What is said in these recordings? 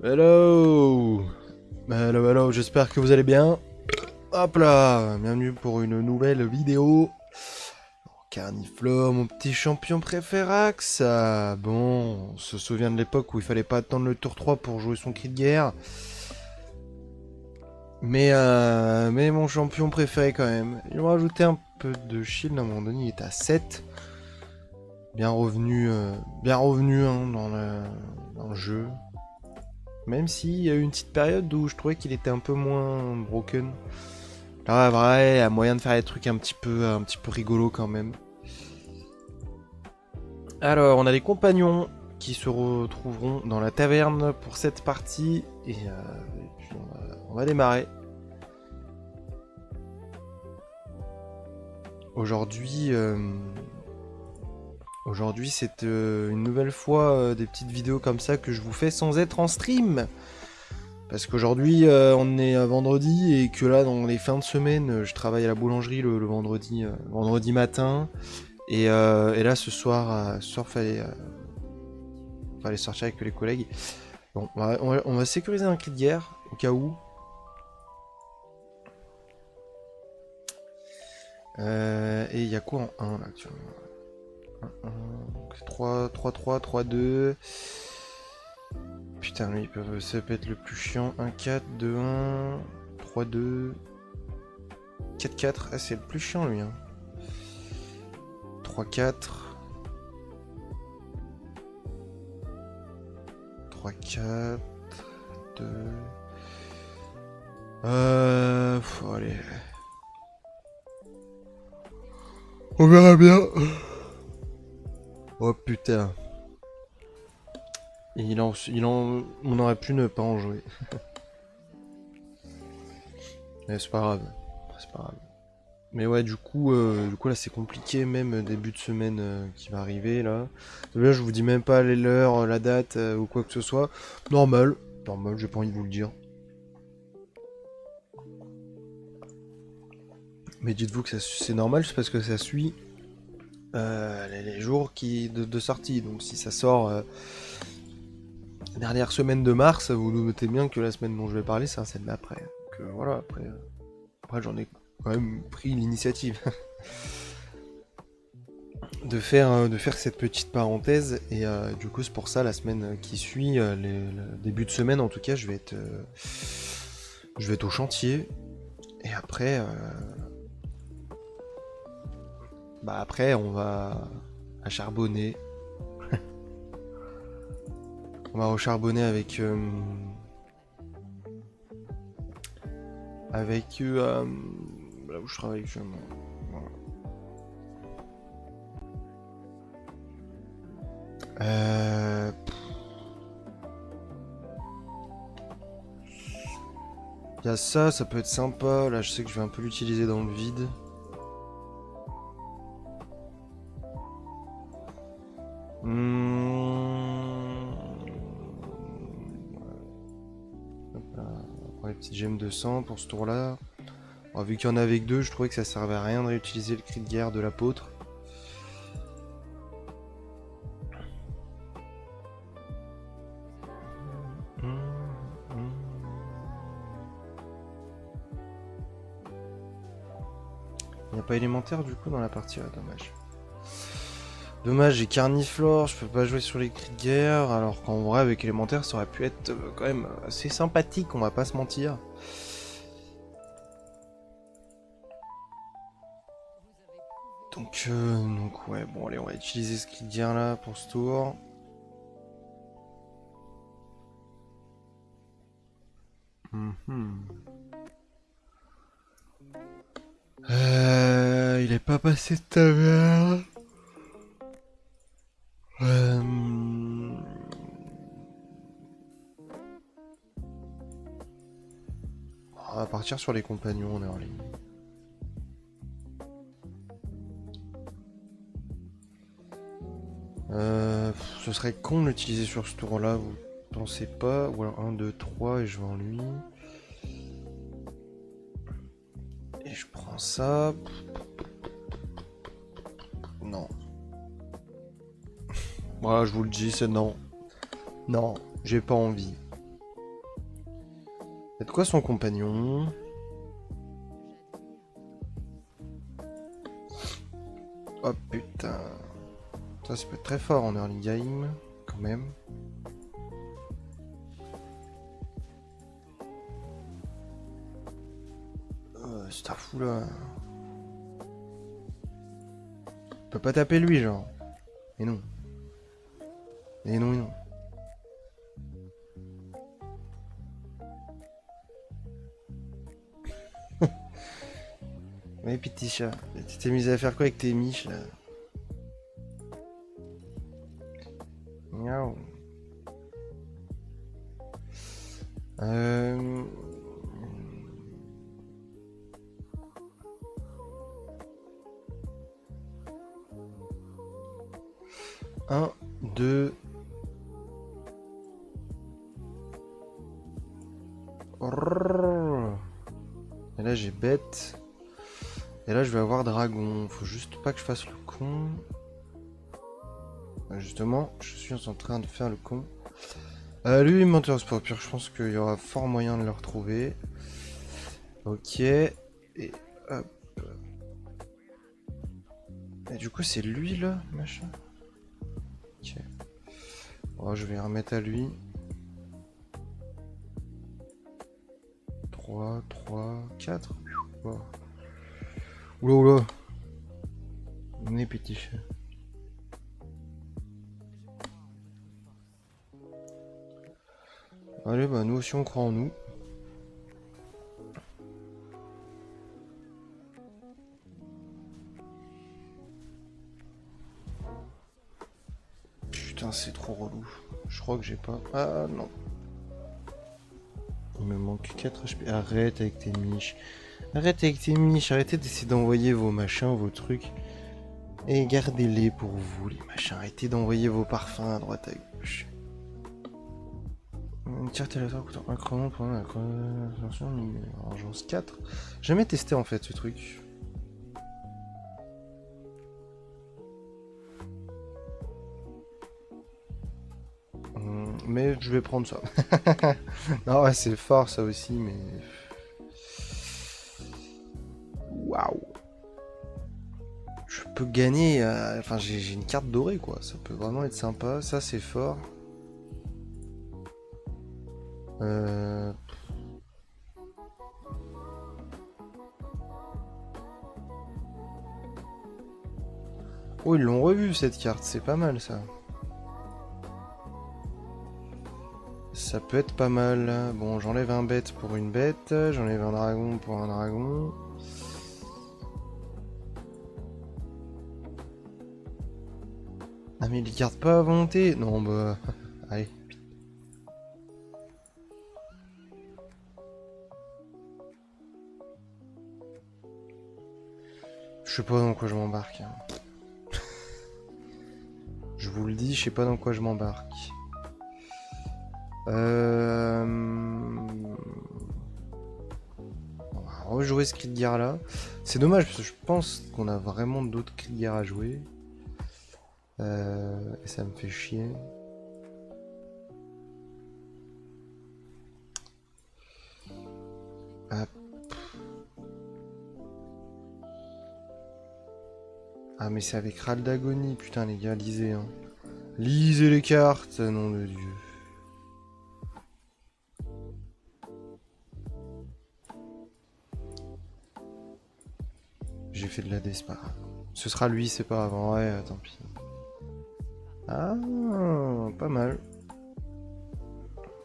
Hello! Hello, j'espère que vous allez bien. Hop là, bienvenue pour une nouvelle vidéo. Carniflore, mon petit champion préférax. Bon, on se souvient de l'époque où il fallait pas attendre le tour 3 pour jouer son cri de guerre. Mais mon champion préféré quand même. Ils ont rajouté un peu de shield à un moment donné, il est à 7. Bien revenu, hein, dans le jeu. Même s'il y a eu une petite période où je trouvais qu'il était un peu moins broken. Là, vrai, il y a moyen de faire des trucs un petit peu rigolos quand même. Alors, on a les compagnons qui se retrouveront dans la taverne pour cette partie. Et puis on va démarrer. Aujourd'hui, c'est une nouvelle fois des petites vidéos comme ça que je vous fais sans être en stream. Parce qu'aujourd'hui, on est vendredi et que là, dans les fins de semaine, je travaille à la boulangerie le vendredi matin. Et là, ce soir, fallait sortir avec les collègues. Bon, on va sécuriser un cri de guerre, au cas où. Et il y a quoi en 1 là actuellement? 3, 3, 3, 3, 2. Putain, lui, ça peut être le plus chiant. 1, 4, 2, 1, 3, 2, 4, 4. Ah, c'est le plus chiant, lui. Hein. 3, 4. 3, 4. 2. Allez. On verra bien. Oh putain. On aurait pu ne pas en jouer. Mais c'est pas grave. C'est pas grave. Mais ouais, du coup là c'est compliqué, même début de semaine qui va arriver là. Là, je vous dis même pas l'heure, la date ou quoi que ce soit. Normal, j'ai pas envie de vous le dire. Mais dites-vous que c'est normal, c'est parce que ça suit les jours de sortie. Donc si ça sort dernière semaine de mars, vous notez bien que la semaine dont je vais parler, c'est celle d'après. Donc voilà, après j'en ai quand même pris l'initiative de faire cette petite parenthèse. Et du coup, c'est pour ça, la semaine qui suit, le début de semaine en tout cas, je vais être au chantier. Et après, après, on va à charbonner. On va recharbonner avec là où je travaille actuellement. Voilà. Il y a ça peut être sympa. Là, je sais que je vais un peu l'utiliser dans le vide. Les petites gemmes de sang pour ce tour là. Bon, vu qu'il y en avait que deux, je trouvais que ça servait à rien de réutiliser le cri de guerre de l'apôtre. Il n'y a pas élémentaire du coup dans la partie, là, dommage. Dommage, j'ai Carniflore, je peux pas jouer sur les cris de guerre, alors qu'en vrai avec élémentaire ça aurait pu être quand même assez sympathique, on va pas se mentir. Donc ouais, bon allez, on va utiliser ce cri de guerre là pour ce tour. Il est pas passé de taverne. On va partir sur les compagnons, on est en ligne. Ce serait con de l'utiliser sur ce tour là, vous pensez pas? Ou alors 1, 2, 3 et je vais en lui. Et je prends ça. Non. Voilà, je vous le dis, c'est non. Non, j'ai pas envie. C'est quoi son compagnon? Oh putain. Ça peut être très fort en early game, quand même. C'est un fou là. Peut pas taper lui, genre. Et non. Et non, et non. Ouais, petit chat. Tu t'es mis à faire quoi avec tes miches là? Miaou. Euh... 1, 2. Et là j'ai bête. Et là je vais avoir dragon. Faut juste pas que je fasse le con. Justement, je suis en train de faire le con. Lui, menteur sport pur, je pense qu'il y aura fort moyen de le retrouver. Ok. Et hop. Et du coup, c'est lui là, machin. Ok. Oh, je vais remettre à lui. 3, 3, 4. Oh. Oula, oula. On est petit chat. Allez, bah nous aussi on croit en nous. Putain, c'est trop relou. Je crois que j'ai pas... Ah non. Il me manque 4 HP. Arrête avec tes miches. Arrête avec tes miches. Arrêtez d'essayer d'envoyer vos machins, vos trucs. Et gardez-les pour vous, les machins. Arrêtez d'envoyer vos parfums à droite à gauche. Une carte aléatoire coûtant un chrono pour la version Urgence 4. Jamais testé en fait ce truc. Mais je vais prendre ça. Non, ouais, c'est fort ça aussi, mais. Waouh! Je peux gagner. Enfin, j'ai une carte dorée quoi. Ça peut vraiment être sympa. Ça, c'est fort. Oh, ils l'ont revu cette carte. C'est pas mal ça. Ça peut être pas mal. Bon, j'enlève un bête pour une bête. J'enlève un dragon pour un dragon. Ah mais il garde pas à volonté. Non bah... Allez. Je sais pas dans quoi je m'embarque. Je vous le dis, je sais pas dans quoi je m'embarque. On va rejouer ce cri de guerre là. C'est dommage parce que je pense qu'on a vraiment d'autres cris de guerre à jouer. Et ça me fait chier. Ah, ah mais c'est avec Ral d'Agonie, putain les gars, lisez hein. Lisez les cartes, nom de Dieu. J'ai fait de la dé, c'est pas grave. Ce sera lui, c'est pas avant, ouais, tant pis. Ah, pas mal.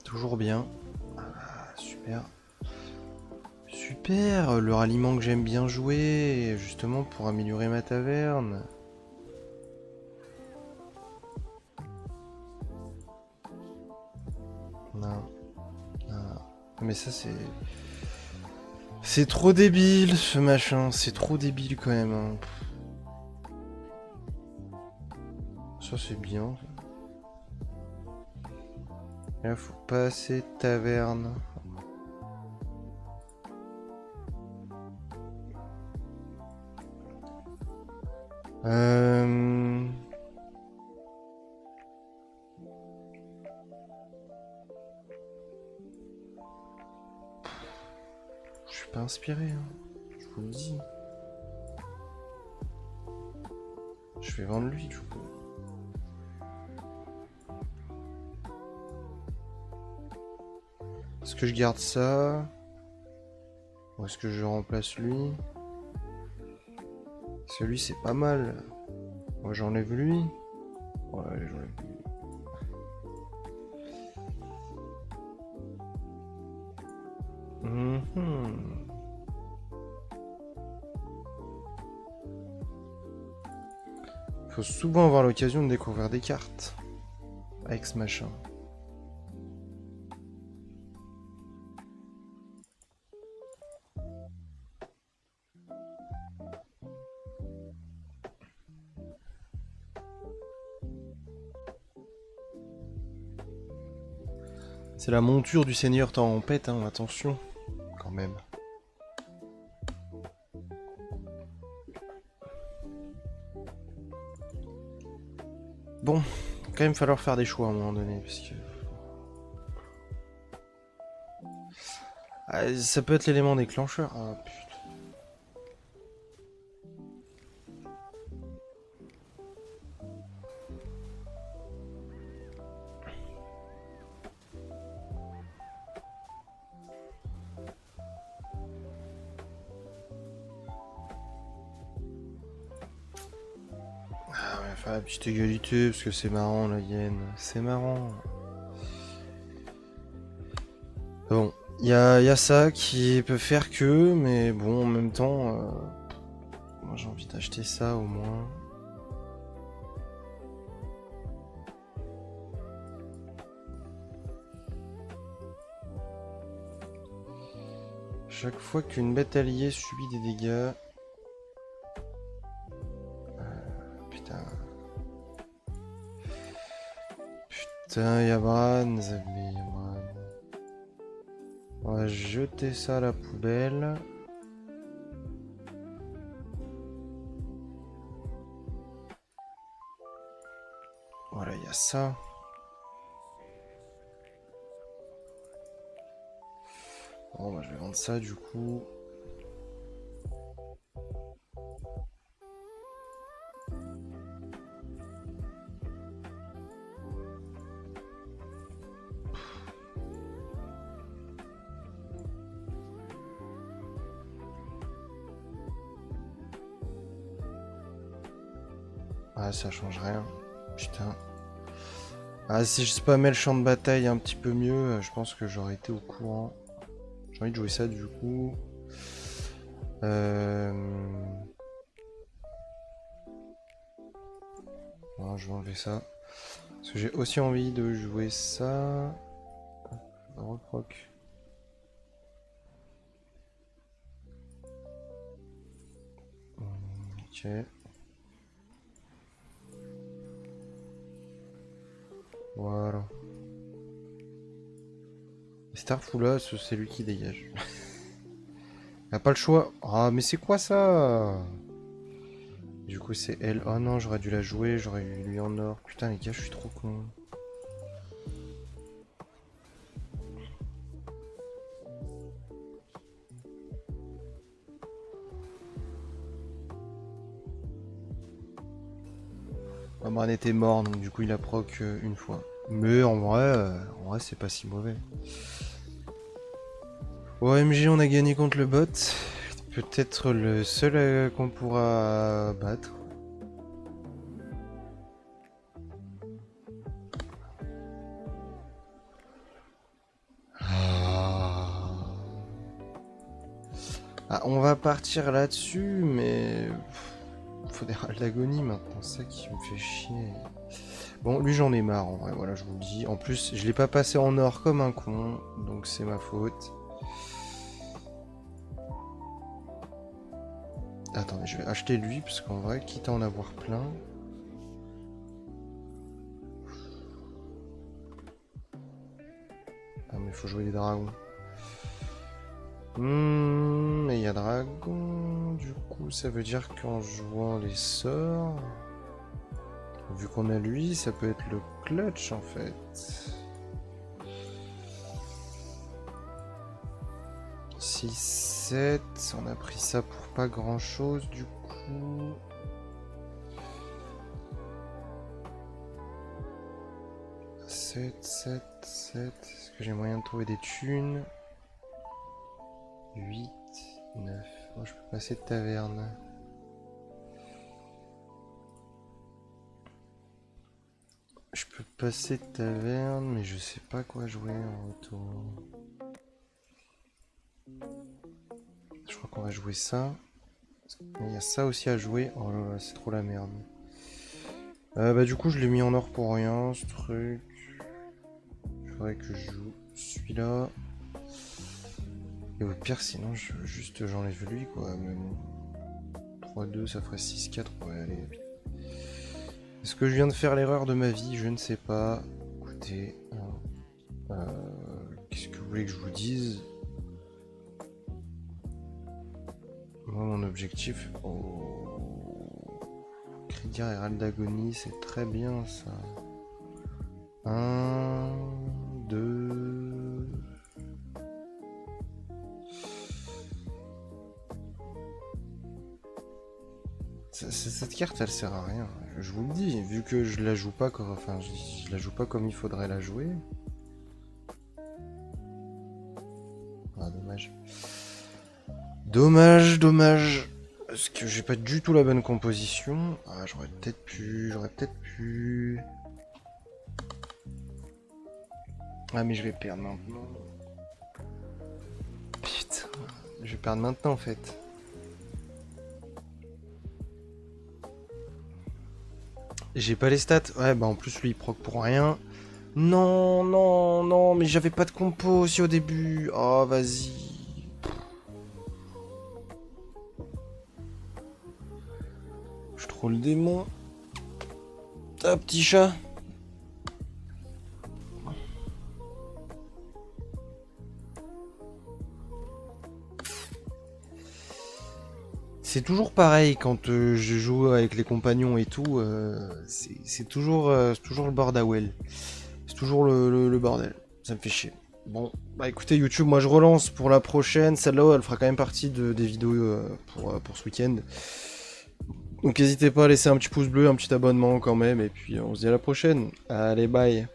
Toujours bien. Ah, super. Super, le ralliement que j'aime bien jouer, justement pour améliorer ma taverne. Non. Non. Mais ça c'est... C'est trop débile ce machin, c'est trop débile quand même. Hein. Ça c'est bien. Là faut passer taverne. Euh... Je suis pas inspiré, hein. Je vous le dis. Je vais vendre lui, du coup. Est-ce que je garde ça? Ou est-ce que je remplace lui? Celui c'est pas mal. Moi j'enlève lui. Ouais, j'enlève lui. Faut souvent avoir l'occasion de découvrir des cartes. Avec ce machin. C'est la monture du seigneur Tempête, hein, attention, quand même. Bon, quand même falloir faire des choix à un moment donné, parce que... Ah, ça peut être l'élément déclencheur. Ah putain. Ah ouais, faire la petite égalité, parce que c'est marrant la hyène. C'est marrant. Bon, y a ça qui peut faire que, mais bon, en même temps... moi j'ai envie d'acheter ça au moins. Chaque fois qu'une bête alliée subit des dégâts... Putain. Putain, y'a Bran, Zabé, y'a Bran. On va jeter ça à la poubelle. Voilà, il y a ça. Bon, bah, je vais vendre ça du coup. Ah, ça change rien. Putain. Ah, si je spammais le champ de bataille un petit peu mieux, je pense que j'aurais été au courant. J'ai envie de jouer ça du coup. Non, je vais enlever ça. Parce que j'ai aussi envie de jouer ça. Reproc. Ok. Voilà. Starfula, c'est lui qui dégage. Il a pas le choix. Ah, mais c'est quoi ça? Du coup, c'est elle. Oh non, j'aurais dû la jouer. J'aurais eu lui en or. Putain, les gars, je suis trop con. Ah, Bran était mort, donc du coup, il a proc une fois. Mais en vrai c'est pas si mauvais. OMG, on a gagné contre le bot. Peut-être le seul qu'on pourra battre. Ah, on va partir là-dessus, mais... faut des râles d'agonie maintenant, c'est ça qui me fait chier. Bon, lui j'en ai marre en vrai, voilà, je vous le dis. En plus, je l'ai pas passé en or comme un con, donc c'est ma faute. Attendez, je vais acheter lui, parce qu'en vrai, quitte à en avoir plein... Ah mais il faut jouer des dragons. Mais il y a dragon, du coup ça veut dire qu'en jouant les sorts, vu qu'on a lui, ça peut être le clutch en fait. 6, 7. On a pris ça pour pas grand chose du coup. Sept, 7, 7. Est-ce que j'ai moyen de trouver des thunes? 8, 9. Oh, je peux passer de taverne. Je peux passer de taverne, mais je sais pas quoi jouer en retour. Je crois qu'on va jouer ça. Il y a ça aussi à jouer. Oh là là, c'est trop la merde. Bah du coup, je l'ai mis en or pour rien, ce truc. Il faudrait que je joue celui-là. Et au pire, sinon, j'enlève lui, quoi. Mais bon. 3-2, ça ferait 6-4. Ouais, allez. Est-ce que je viens de faire l'erreur de ma vie? Je ne sais pas. Écoutez, qu'est-ce que vous voulez que je vous dise? Moi, mon objectif... Oh... Crédit Hérald d'agonie, c'est très bien, ça. 1, 2... Cette carte, elle sert à rien. Je vous le dis, vu que je la joue pas comme... Enfin, je la joue pas comme il faudrait la jouer. Ah, dommage. Dommage. Parce que j'ai pas du tout la bonne composition. Ah, j'aurais peut-être pu... Ah, mais je vais perdre maintenant. Putain, je vais perdre maintenant en fait. J'ai pas les stats. Ouais, bah en plus lui il proc pour rien. Non, mais j'avais pas de compo aussi au début. Oh, vas-y. Je trouve le démon. Ah, petit chat. C'est toujours pareil quand je joue avec les compagnons et tout. C'est toujours le bordawel. C'est toujours le bordel. Ça me fait chier. Bon, bah écoutez YouTube, moi je relance pour la prochaine. Celle-là, elle fera quand même partie des vidéos pour ce week-end. Donc n'hésitez pas à laisser un petit pouce bleu, un petit abonnement quand même. Et puis on se dit à la prochaine. Allez, bye.